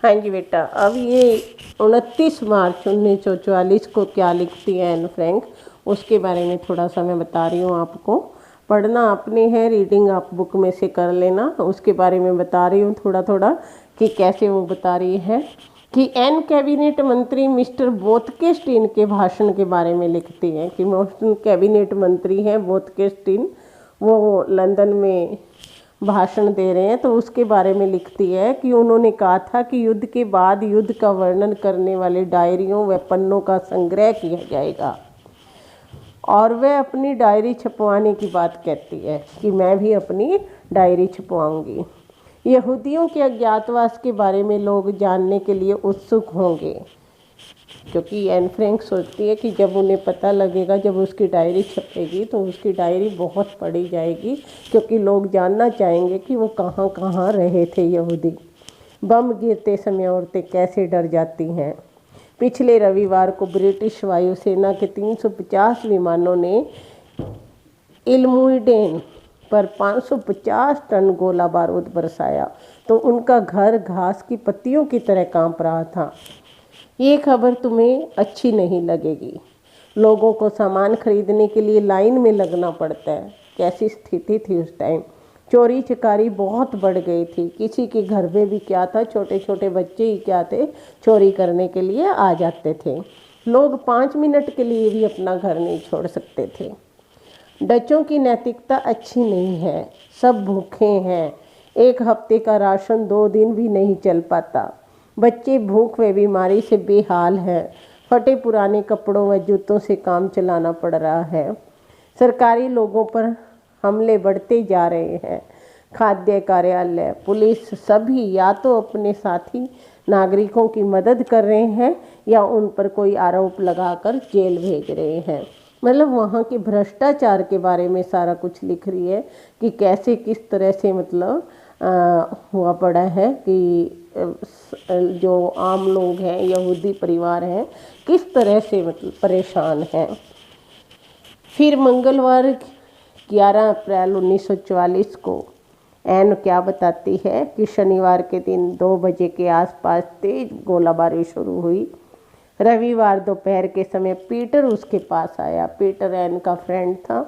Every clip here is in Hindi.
हाँ जी बेटा, अब ये 29 मार्च 1944 को क्या लिखती है एन फ्रैंक, उसके बारे में थोड़ा सा मैं बता रही हूँ आपको। पढ़ना अपनी है, रीडिंग आप बुक में से कर लेना। उसके बारे में बता रही हूँ थोड़ा थोड़ा कि कैसे वो बता रही है कि एन कैबिनेट मंत्री मिस्टर बोथकेस्टीन के भाषण के बारे में लिखती है कि कैबिनेट मंत्री हैं बोथकेस्टीन, वो लंदन में भाषण दे रहे हैं। तो उसके बारे में लिखती है कि उन्होंने कहा था कि युद्ध के बाद युद्ध का वर्णन करने वाले डायरियों व पन्नों का संग्रह किया जाएगा। और वह अपनी डायरी छपवाने की बात कहती है कि मैं भी अपनी डायरी छपवाऊंगी। यहूदियों के अज्ञातवास के बारे में लोग जानने के लिए उत्सुक होंगे, क्योंकि एन फ्रैंक सोचती है कि जब उन्हें पता लगेगा, जब उसकी डायरी छपेगी तो उसकी डायरी बहुत पढ़ी जाएगी, क्योंकि लोग जानना चाहेंगे कि वो कहाँ कहाँ रहे थे यहूदी। बम गिरते समय औरतें कैसे डर जाती हैं। पिछले रविवार को ब्रिटिश वायुसेना के 350 विमानों ने इल्मुइडेन पर 550 टन गोला बारूद बरसाया तो उनका घर घास की पत्तियों की तरह कांप रहा था। ये खबर तुम्हें अच्छी नहीं लगेगी। लोगों को सामान खरीदने के लिए लाइन में लगना पड़ता है। कैसी स्थिति थी उस टाइम। चोरी चकारी बहुत बढ़ गई थी। किसी के घर में भी क्या था, छोटे छोटे बच्चे ही क्या थे, चोरी करने के लिए आ जाते थे। लोग 5 मिनट के लिए भी अपना घर नहीं छोड़ सकते थे। डचों की नैतिकता अच्छी नहीं है। सब भूखे हैं। एक हफ्ते का राशन 2 दिन भी नहीं चल पाता। बच्चे भूख व बीमारी से बेहाल हैं। फटे पुराने कपड़ों व जूतों से काम चलाना पड़ रहा है। सरकारी लोगों पर हमले बढ़ते जा रहे हैं। खाद्य कार्यालय, पुलिस सभी या तो अपने साथी नागरिकों की मदद कर रहे हैं या उन पर कोई आरोप लगाकर जेल भेज रहे हैं। मतलब वहाँ के भ्रष्टाचार के बारे में सारा कुछ लिख रही है कि कैसे किस तरह से मतलब हुआ पड़ा है कि जो आम लोग हैं, यहूदी परिवार हैं, किस तरह से मतलब परेशान हैं। फिर मंगलवार 11 अप्रैल 1944 को एन क्या बताती है कि शनिवार के दिन 2 बजे के आसपास तेज गोलाबारी शुरू हुई। रविवार दोपहर के समय पीटर उसके पास आया। पीटर एन का फ्रेंड था,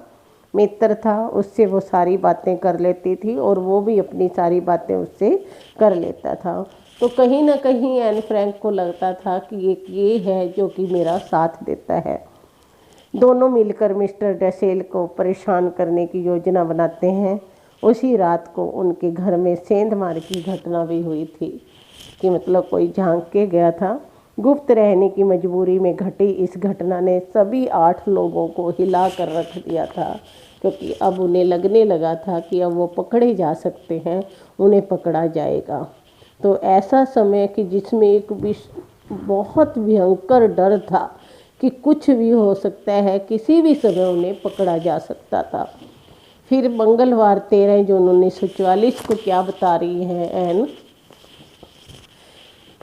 मित्र था। उससे वो सारी बातें कर लेती थी और वो भी अपनी सारी बातें उससे कर लेता था। तो कहीं ना कहीं एन फ्रैंक को लगता था कि एक ये है जो कि मेरा साथ देता है। दोनों मिलकर मिस्टर डसेल को परेशान करने की योजना बनाते हैं। उसी रात को उनके घर में सेंधमार की घटना भी हुई थी कि मतलब कोई झांक के गया था। गुप्त रहने की मजबूरी में घटी इस घटना ने सभी 8 लोगों को हिला कर रख दिया था, क्योंकि अब उन्हें लगने लगा था कि अब वो पकड़े जा सकते हैं, उन्हें पकड़ा जाएगा। तो ऐसा समय कि जिसमें एक बहुत भयंकर डर था कि कुछ भी हो सकता है, किसी भी समय उन्हें पकड़ा जा सकता था। फिर मंगलवार 13 जून 1944 को क्या बता रही है एन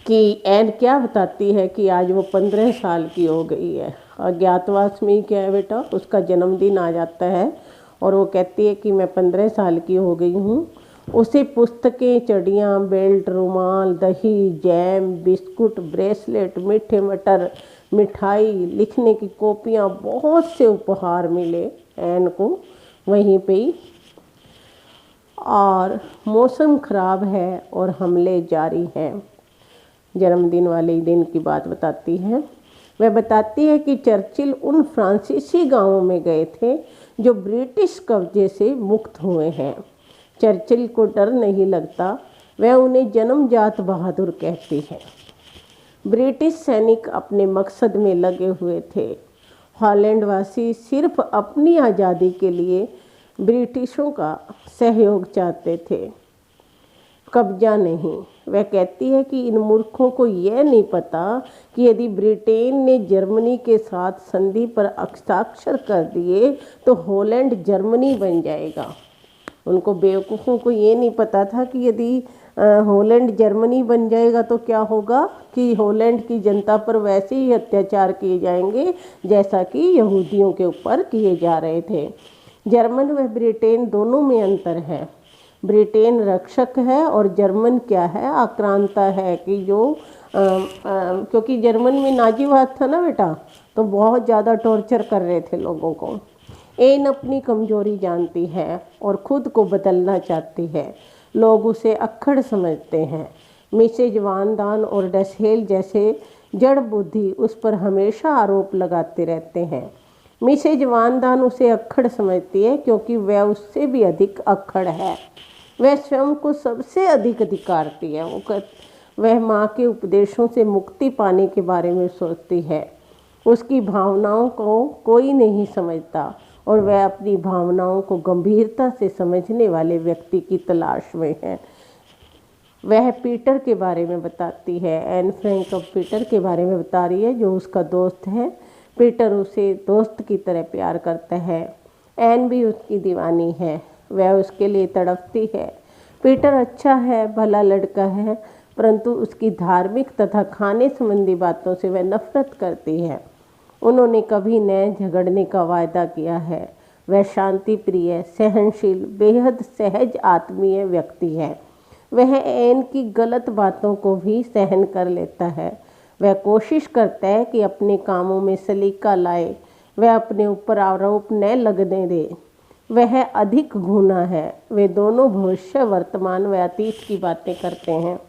कि एन क्या बताती है कि आज वो 15 साल की हो गई है। अज्ञातवास में ही क्या है बेटा, उसका जन्मदिन आ जाता है और वो कहती है कि मैं 15 साल की हो गई हूँ। उसे पुस्तकें, चड़ियाँ, बेल्ट, रुमाल, दही, जैम, बिस्कुट, ब्रेसलेट, मीठे मटर, मिठाई, लिखने की कॉपियाँ, बहुत से उपहार मिले एन को वहीं पे ही। और मौसम खराब है और हमले जारी हैं। जन्मदिन वाले दिन की बात बताती है। वह बताती है कि चर्चिल उन फ्रांसीसी गांवों में गए थे जो ब्रिटिश कब्जे से मुक्त हुए हैं। चर्चिल को डर नहीं लगता, वह उन्हें जन्मजात बहादुर कहती है। ब्रिटिश सैनिक अपने मकसद में लगे हुए थे। हॉलैंड वासी सिर्फ अपनी आज़ादी के लिए ब्रिटिशों का सहयोग चाहते थे, कब्जा नहीं। वह कहती है कि इन मूर्खों को यह नहीं पता कि यदि ब्रिटेन ने जर्मनी के साथ संधि पर हस्ताक्षर कर दिए तो हॉलैंड जर्मनी बन जाएगा। उनको बेवकूफ़ों को ये नहीं पता था कि यदि हॉलैंड जर्मनी बन जाएगा तो क्या होगा कि हॉलैंड की जनता पर वैसे ही अत्याचार किए जाएंगे जैसा कि यहूदियों के ऊपर किए जा रहे थे। जर्मन व ब्रिटेन दोनों में अंतर है। ब्रिटेन रक्षक है और जर्मन क्या है, आक्रांता है कि जो क्योंकि जर्मन में नाजीवाद था ना बेटा, तो बहुत ज़्यादा टॉर्चर कर रहे थे लोगों को। एन अपनी कमजोरी जानती है और खुद को बदलना चाहती है। लोग उसे अक्खड़ समझते हैं। मिसेज वान दान और डसहेल जैसे जड़ बुद्धि उस पर हमेशा आरोप लगाते रहते हैं। मिसेज वान दान उसे अक्खड़ समझती है क्योंकि वह उससे भी अधिक अक्खड़ है। वह स्वयं को सबसे अधिक अधिकारती है। वह माँ के उपदेशों से मुक्ति पाने के बारे में सोचती है। उसकी भावनाओं को कोई नहीं समझता और वह अपनी भावनाओं को गंभीरता से समझने वाले व्यक्ति की तलाश में है। वह पीटर के बारे में बताती है। एन फ्रैंक अब पीटर के बारे में बता रही है जो उसका दोस्त है। पीटर उसे दोस्त की तरह प्यार करता है। एन भी उसकी दीवानी है। वह उसके लिए तड़पती है। पीटर अच्छा है, भला लड़का है, परंतु उसकी धार्मिक तथा खाने संबंधी बातों से वह नफरत करती है। उन्होंने कभी न झगड़ने का वायदा किया है। वह शांति प्रिय, सहनशील, बेहद सहज आत्मीय व्यक्ति है। वह एन की गलत बातों को भी सहन कर लेता है। वह कोशिश करता है कि अपने कामों में सलीका लाए। वह अपने ऊपर आरोप न लगने दे। वह अधिक घुना है। वे दोनों भविष्य, वर्तमान व अतीत की बातें करते हैं।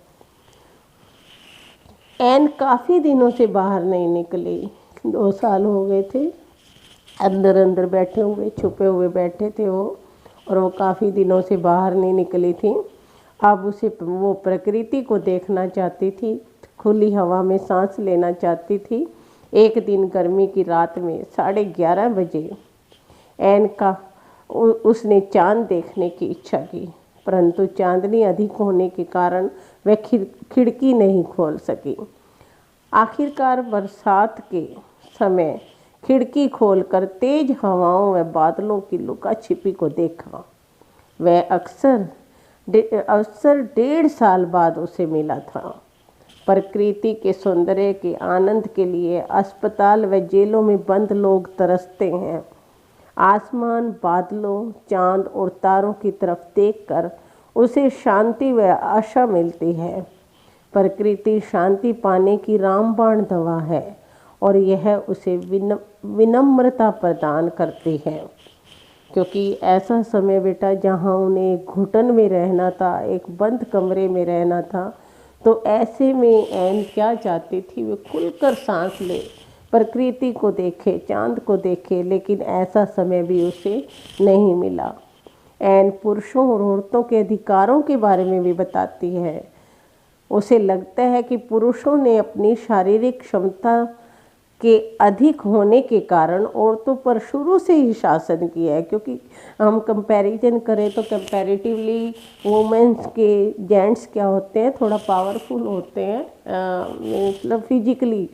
एन काफ़ी दिनों से बाहर नहीं निकली। 2 साल हो गए थे अंदर अंदर बैठे हुए, छुपे हुए बैठे थे वो, और वो काफ़ी दिनों से बाहर नहीं निकली थी। अब उसे वो प्रकृति को देखना चाहती थी, खुली हवा में सांस लेना चाहती थी। एक दिन गर्मी की रात में 11:30 बजे एन का उसने चांद देखने की इच्छा की, परंतु चांदनी अधिक होने के कारण वह खिड़की नहीं खोल सकी। आखिरकार बरसात के समय खिड़की खोलकर तेज हवाओं व बादलों की लुका छिपी को देखा। वह अवसर 1.5 साल बाद उसे मिला था। प्रकृति के सौंदर्य के आनंद के लिए अस्पताल व जेलों में बंद लोग तरसते हैं। आसमान, बादलों, चांद और तारों की तरफ देखकर उसे शांति व आशा मिलती है। प्रकृति शांति पाने की रामबाण दवा है और यह उसे विनम्रता प्रदान करती है। क्योंकि ऐसा समय बेटा जहाँ उन्हें एक घुटन में रहना था, एक बंद कमरे में रहना था, तो ऐसे में एन क्या चाहती थी, वे खुलकर सांस ले, प्रकृति को देखे, चांद को देखे, लेकिन ऐसा समय भी उसे नहीं मिला। एन पुरुषों और औरतों के अधिकारों के बारे में भी बताती है। उसे लगता है कि पुरुषों ने अपनी शारीरिक क्षमता के अधिक होने के कारण औरतों पर शुरू से ही शासन किया है। क्योंकि हम कंपैरिजन करें तो कंपैरेटिवली वुमेन्स के जेंट्स क्या होते हैं, थोड़ा पावरफुल होते हैं, मतलब फिजिकली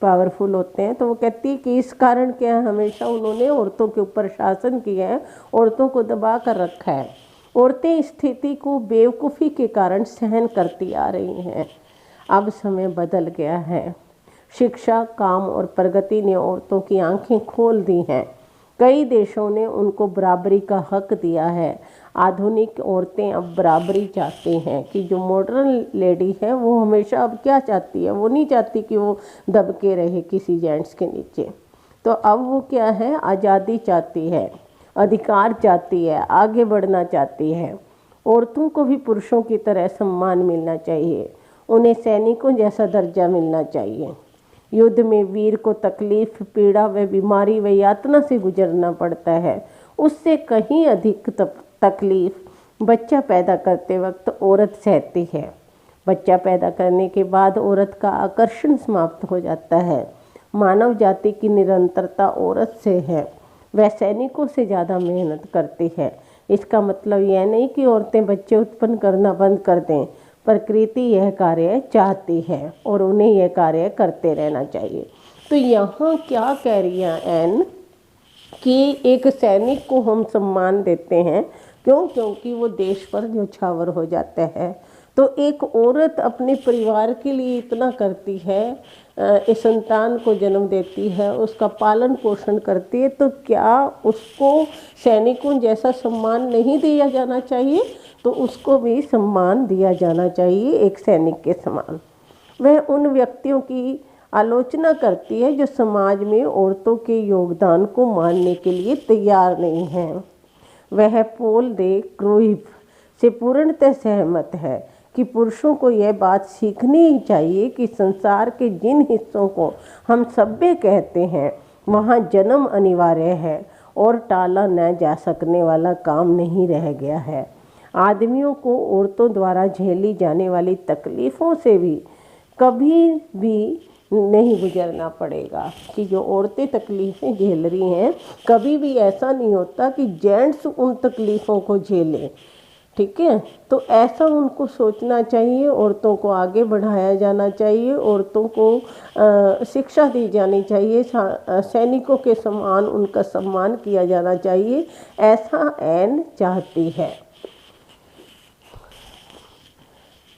पावरफुल होते हैं। तो वो कहती है कि इस कारण क्या है, हमेशा उन्होंने औरतों के ऊपर शासन किया है, औरतों को दबा कर रखा है। औरतें इस स्थिति को बेवकूफ़ी के कारण सहन करती आ रही हैं। अब समय बदल गया है। शिक्षा, काम और प्रगति ने औरतों की आंखें खोल दी हैं। कई देशों ने उनको बराबरी का हक दिया है। आधुनिक औरतें अब बराबरी चाहती हैं कि जो मॉडर्न लेडी है वो हमेशा अब क्या चाहती है, वो नहीं चाहती कि वो दब के रहे किसी जेंट्स के नीचे। तो अब वो क्या है, आज़ादी चाहती है, अधिकार चाहती है, आगे बढ़ना चाहती है। औरतों को भी पुरुषों की तरह सम्मान मिलना चाहिए। उन्हें सैनिकों जैसा दर्जा मिलना चाहिए। युद्ध में वीर को तकलीफ, पीड़ा व बीमारी व यातना से गुजरना पड़ता है। उससे कहीं अधिक तकलीफ बच्चा पैदा करते वक्त औरत सहती है। बच्चा पैदा करने के बाद औरत का आकर्षण समाप्त हो जाता है। मानव जाति की निरंतरता औरत से है। वह सैनिकों से ज़्यादा मेहनत करती है। इसका मतलब यह नहीं कि औरतें बच्चे उत्पन्न करना बंद कर दें। प्रकृति यह कार्य चाहती है और उन्हें यह कार्य करते रहना चाहिए। तो यहाँ क्या कह रही है एन कि एक सैनिक को हम सम्मान देते हैं, क्यों? क्योंकि वो देश पर न्यौछावर हो जाता है। तो एक औरत अपने परिवार के लिए इतना करती है, इस संतान को जन्म देती है, उसका पालन पोषण करती है, तो क्या उसको सैनिकों जैसा सम्मान नहीं दिया जाना चाहिए? तो उसको भी सम्मान दिया जाना चाहिए एक सैनिक के समान। वह उन व्यक्तियों की आलोचना करती है जो समाज में औरतों के योगदान को मानने के लिए तैयार नहीं हैं। वह पोल दे क्रूइफ से पूर्णतः सहमत है कि पुरुषों को यह बात सीखनी ही चाहिए कि संसार के जिन हिस्सों को हम सभ्य कहते हैं वहाँ जन्म अनिवार्य है और टाला न जा सकने वाला काम नहीं रह गया है। आदमियों को औरतों द्वारा झेली जाने वाली तकलीफ़ों से भी कभी भी नहीं गुजरना पड़ेगा कि जो औरतें तकलीफ़ें झेल रही हैं, कभी भी ऐसा नहीं होता कि जेंट्स उन तकलीफ़ों को झेलें। ठीक है, तो ऐसा उनको सोचना चाहिए। औरतों को आगे बढ़ाया जाना चाहिए, औरतों को शिक्षा दी जानी चाहिए, सैनिकों के समान उनका सम्मान किया जाना चाहिए, ऐसा एन चाहती है।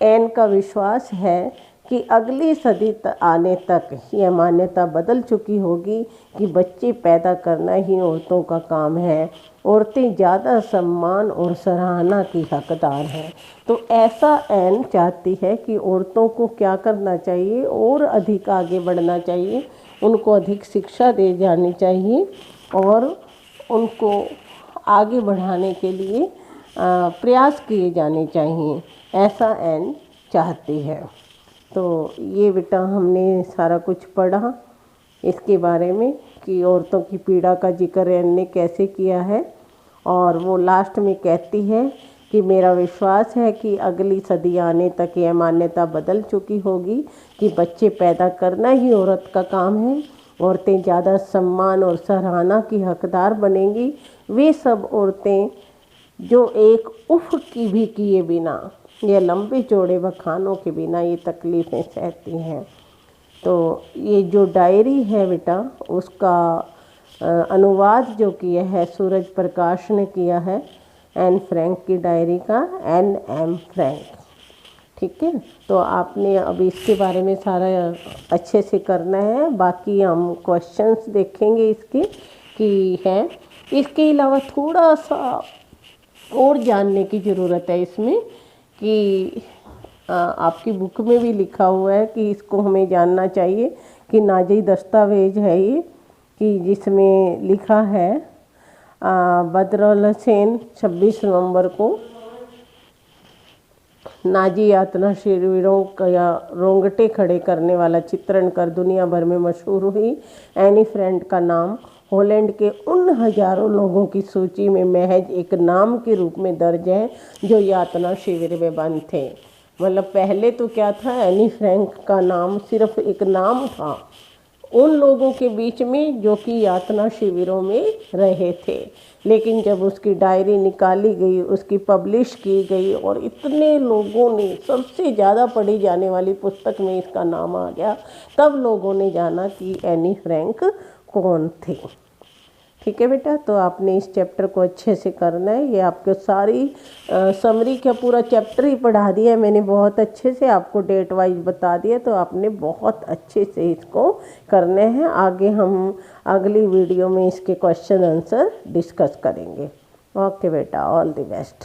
एन का विश्वास है कि अगली सदी आने तक यह मान्यता बदल चुकी होगी कि बच्चे पैदा करना ही औरतों का काम है। औरतें ज़्यादा सम्मान और सराहना की हकदार हैं। तो ऐसा एन चाहती है कि औरतों को क्या करना चाहिए, और अधिक आगे बढ़ना चाहिए, उनको अधिक शिक्षा दी जानी चाहिए और उनको आगे बढ़ाने के लिए प्रयास किए जाने चाहिए, ऐसा एन चाहती है। तो ये बेटा हमने सारा कुछ पढ़ा इसके बारे में कि औरतों की पीड़ा का जिक्र एन ने कैसे किया है। और वो लास्ट में कहती है कि मेरा विश्वास है कि अगली सदी आने तक यह मान्यता बदल चुकी होगी कि बच्चे पैदा करना ही औरत का काम है। औरतें ज़्यादा सम्मान और सराहना की हकदार बनेंगी। वे सब औरतें जो एक उफ की भी किए बिना या लंबे चौड़े बखानों के बिना ये तकलीफ़ें सहती हैं। तो ये जो डायरी है बेटा, उसका अनुवाद जो किया है सूरज प्रकाश ने किया है, एन फ्रैंक की डायरी का, एन फ्रैंक। ठीक है, तो आपने अभी इसके बारे में सारा अच्छे से करना है। बाकी हम क्वेश्चंस देखेंगे इसके कि हैं। इसके अलावा थोड़ा सा और जानने की ज़रूरत है इसमें कि आपकी बुक में भी लिखा हुआ है कि इसको हमें जानना चाहिए कि नाज़ी दस्तावेज है ये, कि जिसमें लिखा है बदरुल हुसैन 26 नवंबर को नाज़ी यातना शिविरों का रोंगटे खड़े करने वाला चित्रण कर दुनिया भर में मशहूर हुई। एनी फ्रैंक का नाम हॉलैंड के उन हजारों लोगों की सूची में महज एक नाम के रूप में दर्ज है जो यातना शिविर में बंद थे। मतलब पहले तो क्या था, एनी फ्रैंक का नाम सिर्फ एक नाम था उन लोगों के बीच में जो कि यातना शिविरों में रहे थे। लेकिन जब उसकी डायरी निकाली गई, उसकी पब्लिश की गई और इतने लोगों ने, सबसे ज़्यादा पढ़ी जाने वाली पुस्तक में इसका नाम आ गया, तब लोगों ने जाना कि एनी फ्रैंक कौन थे। ठीक है बेटा, तो आपने इस चैप्टर को अच्छे से करना है। ये आपको सारी समरी का पूरा चैप्टर ही पढ़ा दिया है मैंने, बहुत अच्छे से आपको डेट वाइज बता दिया, तो आपने बहुत अच्छे से इसको करने हैं। आगे हम अगली वीडियो में इसके क्वेश्चन आंसर डिस्कस करेंगे। ओके बेटा, ऑल द बेस्ट।